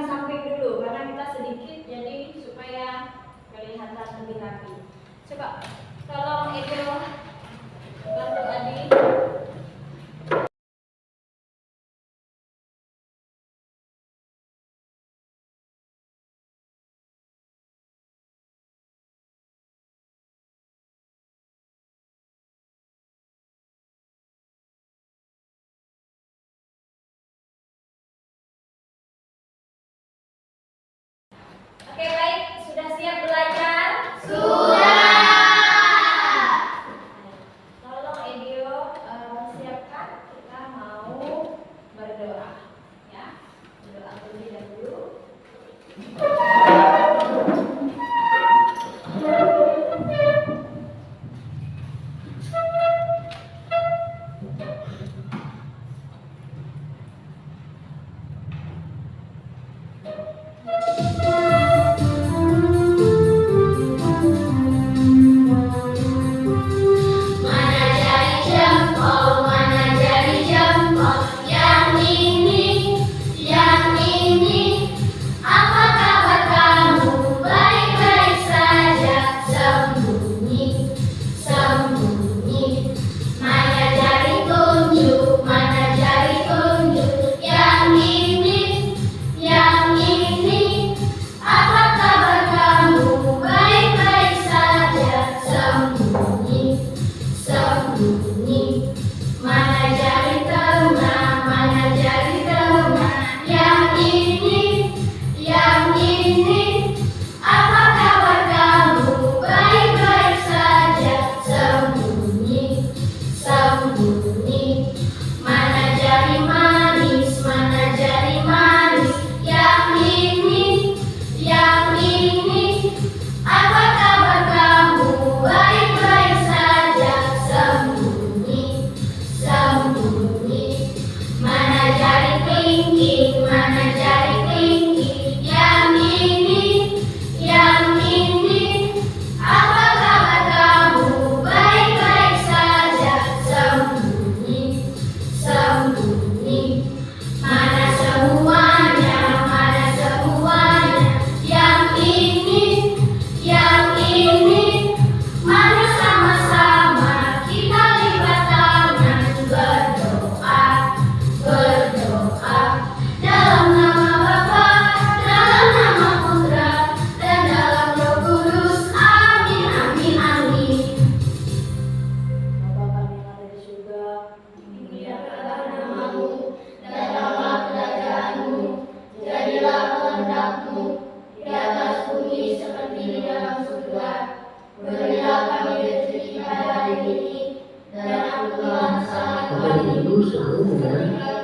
di samping dulu karena kita sedikit, jadi supaya kelihatan lebih rapi. Coba tolong Edo bantu Adi. Oke, baik, sudah siap belajar? Sudah. Tolong Edio siapkan, kita mau berdoa, ya. Berdoa terlebih dahulu.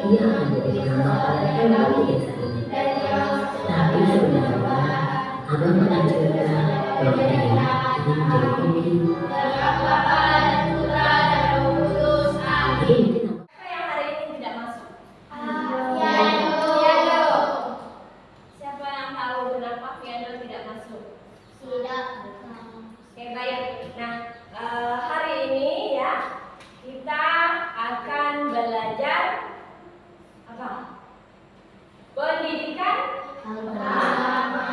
Ia akan jadi nama hewan di desa ini. Tapi sebenarnya Abang pernah cerita bahwa dia ingin menjadi pemimpin. Jadi mungkin Siapa yang hari ini tidak masuk? Fiando. Siapa yang tahu kenapa Fiando tidak masuk? Tidak. Oke, baik. Nah, hari ini ya kita akan belajar apa? Pendidikan agama.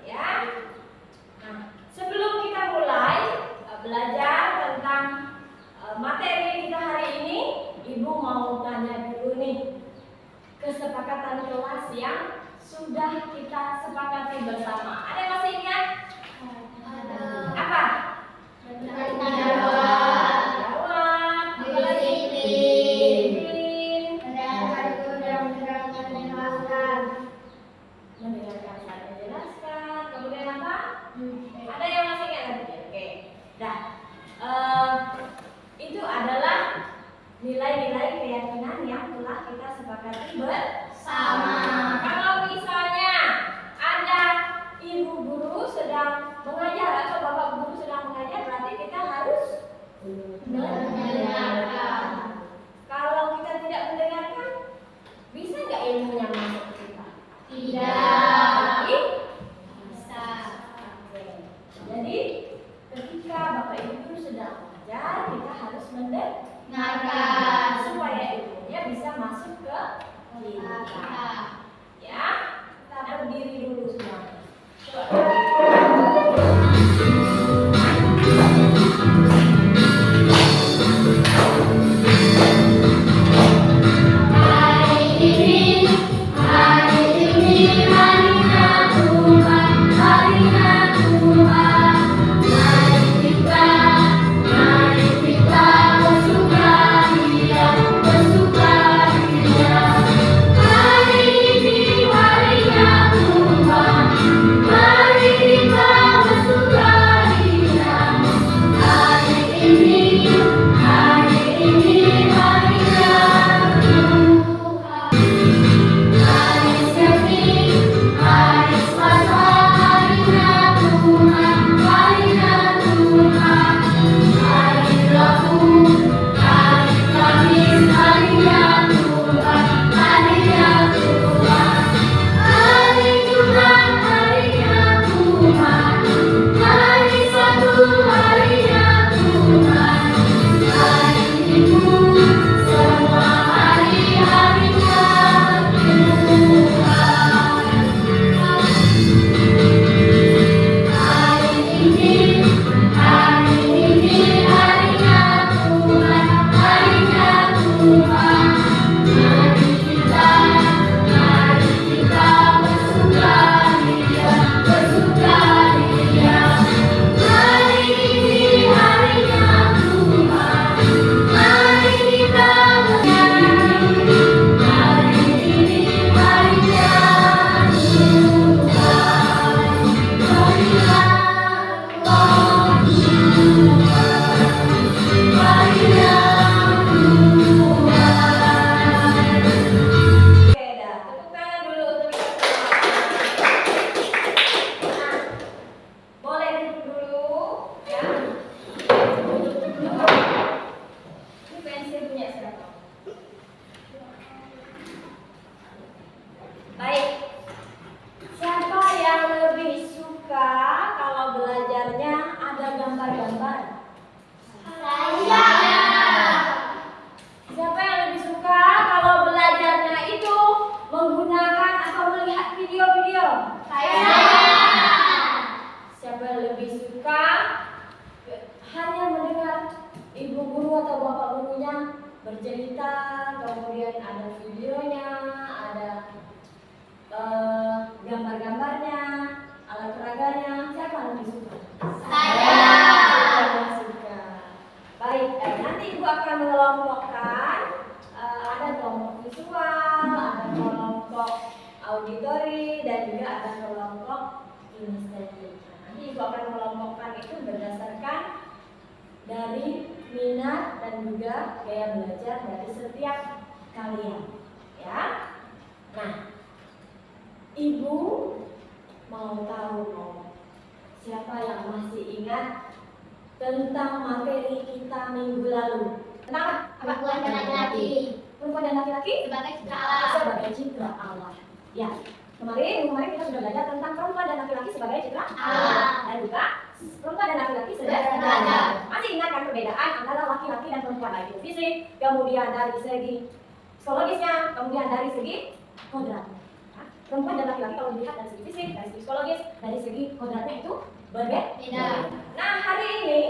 Ya. Nah, sebelum kita mulai belajar tentang materi kita hari ini, Ibu mau tanya dulu nih kesepakatan kelas yang sudah kita sepakati bersama. Ada yang masih ingat? Apa? Jawab. Disiplin. Mendengarkan saat menjelaskan. Kemudian apa? Ada yang masih ingat lagi? Oke. Nah, itu adalah nilai-nilai keyakinan yang telah kita sepakati bersama. Kalau misalnya ada ibu guru sedang mengajar atau bapak guru sedang mengajar, berarti kita harus mendengarkan. Kalau kita tidak mendengarkan, bisa nggak ilmunya masuk ke kita? Tidak. Bisa. Oke. Jadi ketika bapak ibu guru sedang mengajar, kita harus mendengarkan supaya ilmunya bisa masuk ke kita. Ya. bercerita, kemudian ada videonya, ada gambar-gambarnya, alat peraganya. Siapa yang lebih suka? Saya. Suka. Baik, nanti Ibu akan mengelompokkan, ada kelompok visual, ada kelompok auditori, dan juga ada kelompok kinestetik. Nanti Ibu akan mengelompokkan itu berdasarkan dari minat dan juga gaya belajar dari setiap kalian, ya. Nah, Ibu mau tahu siapa yang masih ingat tentang materi kita minggu lalu? Tentang apa? Perempuan dan laki-laki. Perempuan dan laki-laki Sebagai citra Allah. sebagai citra Allah. Ya, kemarin kita sudah belajar tentang perempuan dan laki-laki sebagai citra Allah. dan juga perempuan dan laki-laki sebagai citra Allah. Allah. Masih ingat kan perbedaan antara laki-laki dan perempuan, baik itu fisik, kemudian dari segi psikologisnya, kemudian dari segi kodrat. Perempuan dan laki-laki kalau dilihat dari segi fisik, dari segi psikologis, dari segi kodratnya itu berbeda. Nah, hari ini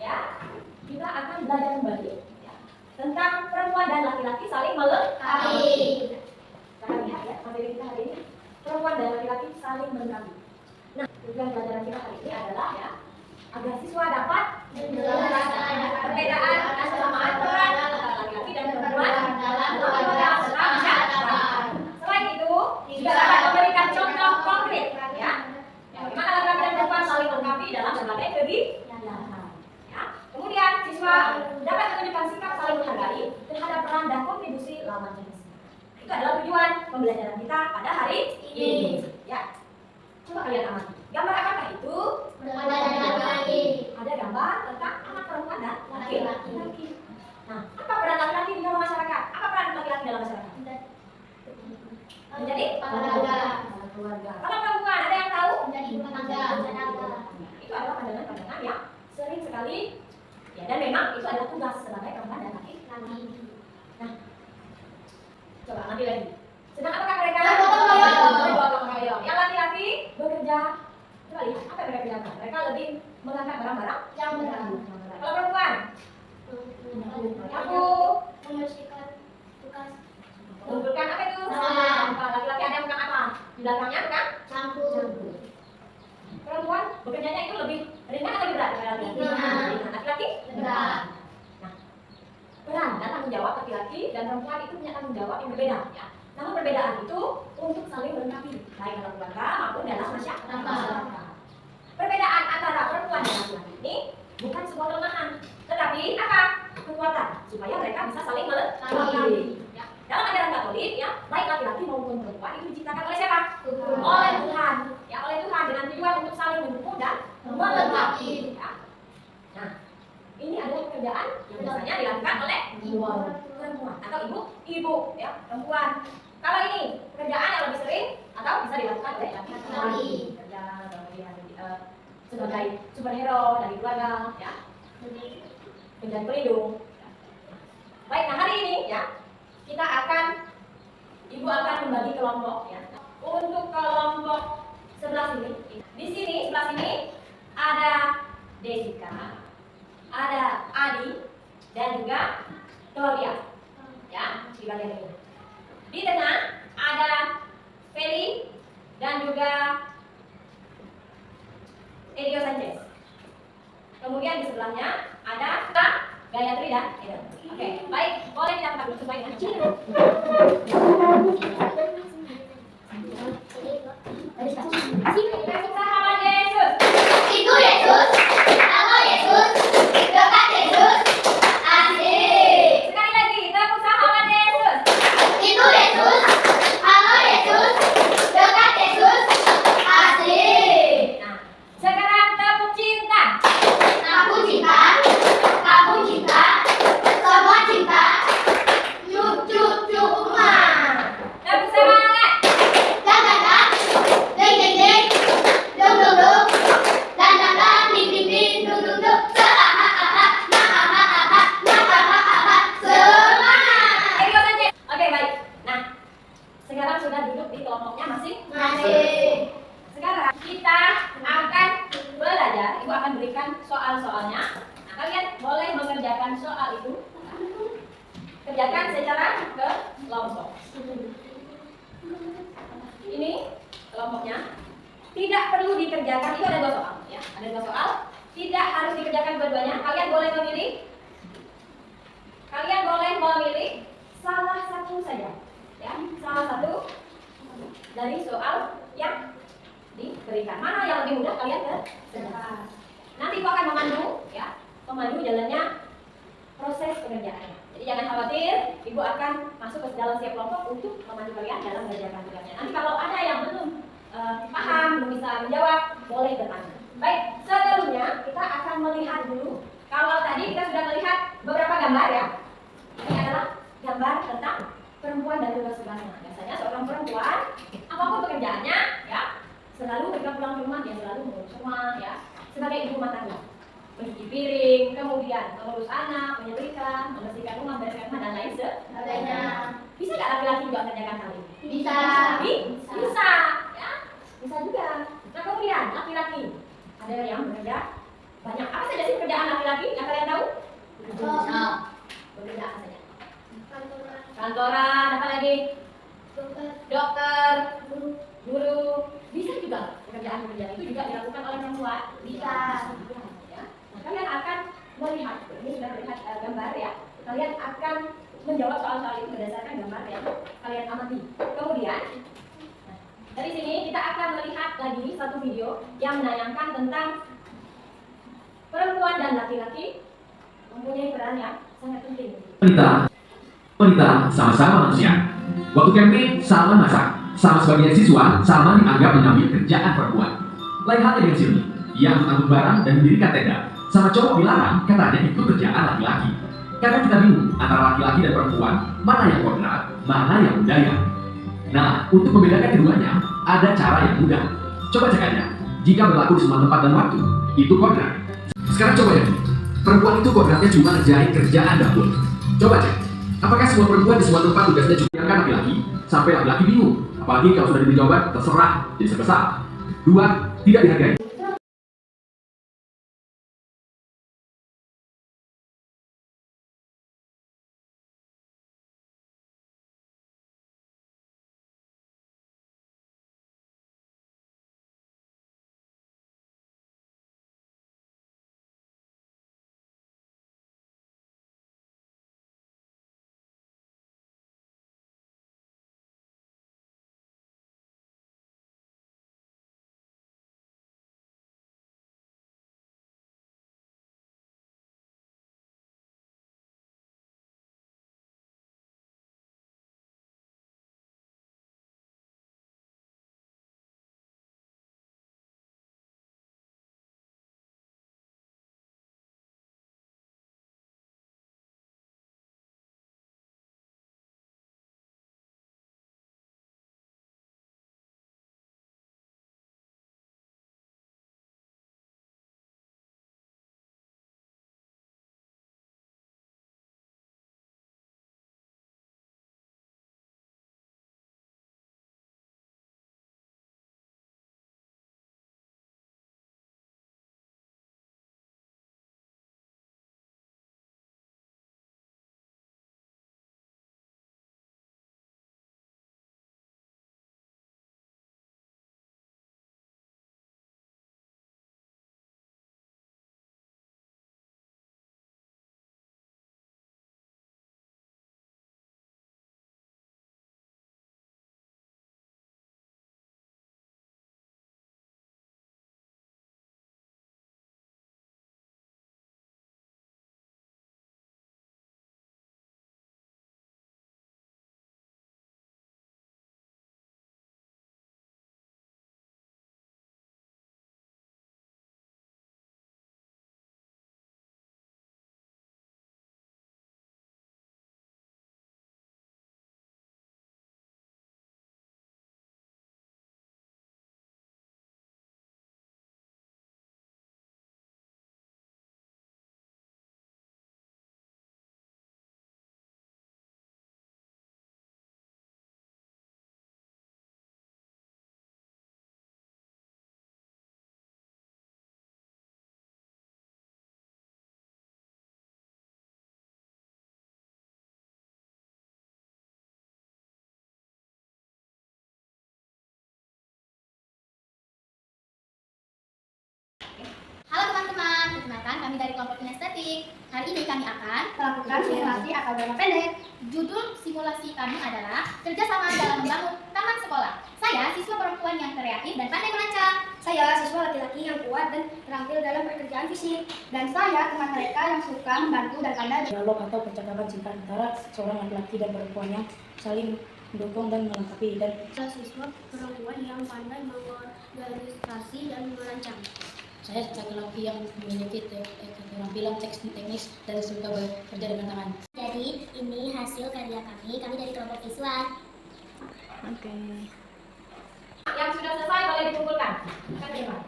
ya kita akan belajar kembali ya, tentang perempuan dan laki-laki saling melengkapi. Kita lihat ya materi kita hari ini, perempuan dan laki-laki saling melengkapi. Nah, tujuan pelajaran kita hari ini adalah ya agar siswa dapat menjelaskan perbedaan dan kesamaan peran antara laki-laki dan perempuan dalam kehidupan masyarakat. Selain itu, juga dapat memberikan contoh konkret ya, bagaimana laki-laki dan perempuan saling melengkapi dalam berbagai kegiatan. Ya. Kemudian siswa dapat menunjukkan sikap saling menghargai terhadap peran dan kontribusi lawan jenis. Itu adalah tujuan pembelajaran kita pada hari ini. Ya, coba kalian amati. Gambar apakah itu? Ada gambar tentang anak perempuan dan laki-laki. Nah, apa peran laki-laki di dalam masyarakat? Apa peran laki-laki dalam masyarakat? Menjadi keluarga. Kalau perempuan ada yang tahu? Itu adalah pandangan-pandangan yang sering sekali ya, dan memang itu adalah tugas sebagai perempuan dan laki-laki. Nah, coba ambil lagi. Sedang apakah mereka? Yang laki-laki bekerja tanggung jawab, laki-laki dan perempuan itu punya tanggung jawab yang berbeda ya. Namun perbedaan itu untuk saling melengkapi baik dalam keluarga maupun dalam masyarakat. Perbedaan antara perempuan dan laki-laki ini bukan sebuah kelemahan, tetapi apa? Kekuatan supaya mereka bisa saling melengkapi. Ya. Dalam ajaran Katolik ya, baik laki-laki maupun perempuan itu diciptakan oleh siapa? Oleh Tuhan. Ya, oleh Tuhan dengan tujuan untuk saling mendukung dan melengkapi. Ya. Nah, ini adalah pekerjaan yang biasanya dilakukan oleh perempuan atau ibu ya, perempuan. Kalau ini pekerjaan yang lebih sering atau bisa dilakukan oleh laki-laki. Kerja sebagai superhero dari keluarga ya, menjadi pelindung. Baik, nah hari ini ya kita ibu akan membagi kelompok ya. Untuk kelompok sebelah sini, di sini sebelah sini ada Desika, ada Adi dan juga Claudia ya di bagian ini. Di tengah ada Feli dan juga Edio Sanchez. Kemudian di sebelahnya ada Gayatri dan Edo. Oke, baik, boleh kita tetap sesuai dengan Sahabat Yesus. Itu Yesus. Halo Yesus. Dekat Yesus. Asik. Sekali lagi, tepuk sahabat Yesus. Itu Yesus. Halo Yesus. Dekat Yesus. Asik. Nah, sekarang tepuk cinta. Aku cinta. Kamu cinta. Semua cinta. Cuk cuk cuk rumah. Tepuk semangat. Dan dan dan. Ding ding ding. Dum dum dum. Dan dan dan. Ding ding ding. Dum dum dum. Semangat. Edio Sanchez. Oke, baik. Nah, sekarang sudah duduk di kelompoknya Masih. Sekarang kita akan belajar. Ibu akan berikan soal-soalnya. Nah, kalian boleh mengerjakan soal itu. Kerjakan secara kelompok. Ini kelompoknya. Tidak perlu dikerjakan. Itu ada 2 soal. Ya, ada 2 soal. Tidak harus dikerjakan dua-duanya. Kalian boleh memilih. Kalian boleh memilih salah satu saja. Ya, salah satu dari soal yang diberikan. Mana yang lebih mudah kalian kerjakan. Nanti Ibu akan memandu jalannya proses pengerjaannya. Jadi jangan khawatir, Ibu akan masuk ke dalam setiap kelompok untuk memandu kalian dalam mengerjakan tugasnya. Nanti kalau ada yang belum paham, belum bisa menjawab, boleh bertanya. Baik, sebelumnya kita akan melihat dulu. Kalau tadi kita sudah melihat beberapa gambar ya. Ini adalah gambar tentang perempuan dan tugas sebelahnya. Biasanya seorang perempuan, apapun pekerjaannya, ya, selalu ketika pulang ke rumah dia selalu mengurus rumah, ya, sebagai ibu rumah tangga, mencuci piring, kemudian mengurus anak, menyetrika, membersihkan rumah, membersihkan rumah dan lain sebagainya. Bisa nggak laki-laki juga mengerjakan hal ini? Bisa. Bisa, ya, bisa juga. Nah kemudian laki-laki ada yang bekerja banyak. Apa saja sih pekerjaan laki-laki yang kalian tahu? Bekerja apa saja? Kantoran, apa lagi? Dokter, guru. Bisa juga pekerjaan-pekerjaan itu juga dilakukan oleh perempuan. Bisa. Ya. Nah, kalian akan melihat, ini sudah melihat gambar ya. Kalian akan menjawab soal-soal itu berdasarkan gambar yang kalian amati. Kemudian, nah, dari sini kita akan melihat lagi satu video yang menayangkan tentang perempuan dan laki-laki mempunyai peran yang sangat penting. Wanita sama-sama manusia. Waktu camping sama masak, sama sebagai siswa, sama dianggap mengambil kerjaan perempuan. Lain halnya dengan Sylvie, yang mengangkut barang dan mendirikan tenda. Sama cowok dilarang, katanya itu kerjaan laki-laki. Karena kita bingung antara laki-laki dan perempuan, mana yang kodrat, mana yang budaya. Nah, untuk membedakan keduanya, ada cara yang mudah. Coba cek aja, jika berlaku di semua tempat dan waktu, itu kodrat. Sekarang coba ya, perempuan itu kodratnya cuma ngerjain kerjaan dapur. Coba cek, apakah semua perempuan di semua tempat tugasnya cuma yang laki-laki, sampai laki-laki bingung. Apalagi kalau sudah diberi jawaban, terserah, jadi sebesar. 2, tidak dihargai. Perkenalkan, kami dari kelompok kinestetik. Hari ini kami akan melakukan simulasi atau drama pendek. Judul simulasi kami adalah kerjasama dalam membangun taman sekolah. Saya siswa perempuan yang kreatif dan pandai merancang. Saya siswa laki-laki yang kuat dan terampil dalam pekerjaan fisik. Dan saya teman mereka yang suka membantu dan pandai dialog atau percakapan singkat antara seorang laki-laki dan perempuan yang saling mendukung dan melengkapi. Dan saya siswa perempuan yang pandai mengorganisasi dan merancang. saya laki-laki yang memiliki keterampilan teknis dan suka bekerja dengan tangan. Jadi, ini hasil kerja kami dari kelompok visual. Yang sudah selesai boleh dikumpulkan. Kan Pak?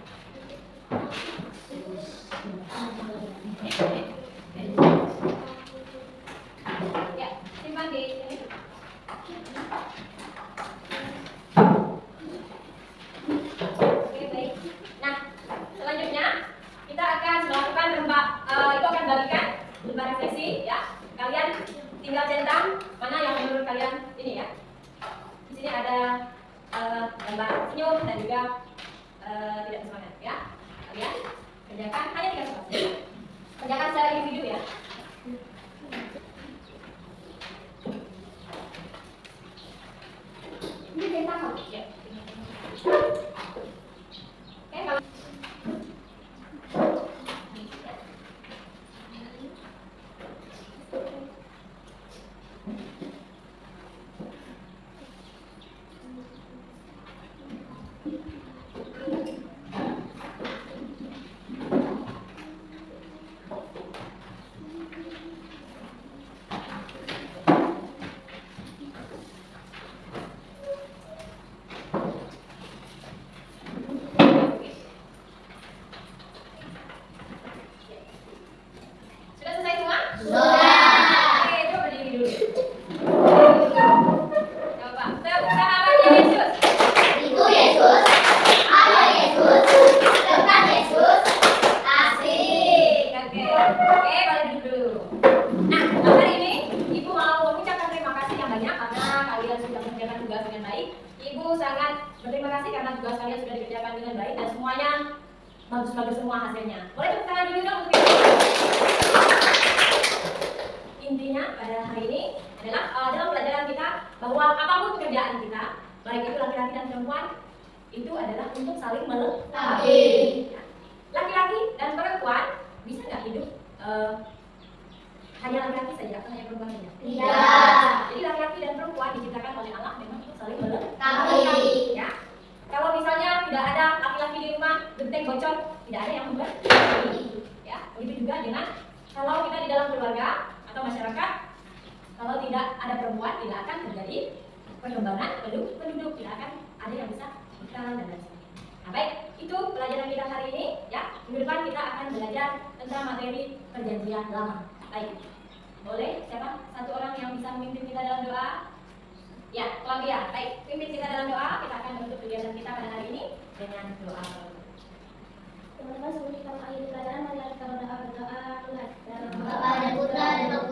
Ya, simpan di sini. Oke, baik. Nah, selanjutnya kita akan melakukan itu akan bagikan lembar refleksi ya. Kalian tinggal centang mana yang menurut kalian ini ya. Di sini ada gambar senyum dan juga tidak bersemangat ya. Kalian kerjakan hanya 3 soal. Kerjakan secara individu ya. Ini centang kamu ya. Oke, kalau sudah selesai semua? Oke, coba berdiri dulu. Coba, sahabat Yesus. Itu Yesus, ada Yesus, dekat Yesus, asik. Oke, balik dulu. Nah, hari ini Ibu mau mengucapkan terima kasih yang banyak karena kalian sudah mengerjakan tugas dengan baik. Ibu sangat berterima kasih karena tugas kalian sudah dikerjakan dengan baik dan semuanya bagus-bagus semua hasilnya. Boleh tepuk tangan dulu dong untuk Ibu. Intinya pada hari ini adalah dalam pelajaran kita bahwa apapun pekerjaan kita, baik itu laki-laki dan perempuan, itu adalah untuk saling melengkapi. Laki-laki dan perempuan bisa nggak hidup hanya laki-laki saja atau hanya perempuan saja? Tidak. Jadi laki-laki dan perempuan diciptakan oleh Allah memang untuk saling melengkapi. Tapi, Ya. Kalau misalnya tidak ada laki-laki di rumah, genteng bocor, tidak ada yang membuat. Ya, begitu juga dengan kalau kita di dalam keluarga atau masyarakat, kalau tidak ada perempuan tidak akan terjadi perkembangan penduduk, tidak akan ada yang bisa berkenalan dan lain sebagainya. Nah, baik, itu pelajaran kita hari ini. Ya, minggu depan kita akan belajar tentang materi perjanjian lama. Baik, boleh siapa satu orang yang bisa memimpin kita dalam doa? Ya, Claudia. Baik, pimpin kita dalam doa. Kita akan menutup kegiatan kita pada hari ini dengan doa. Teman-teman, sebelum kita mengakhiri pelajaran, mari kita berdoa Tuhan. Bapa dan Putra dan Roh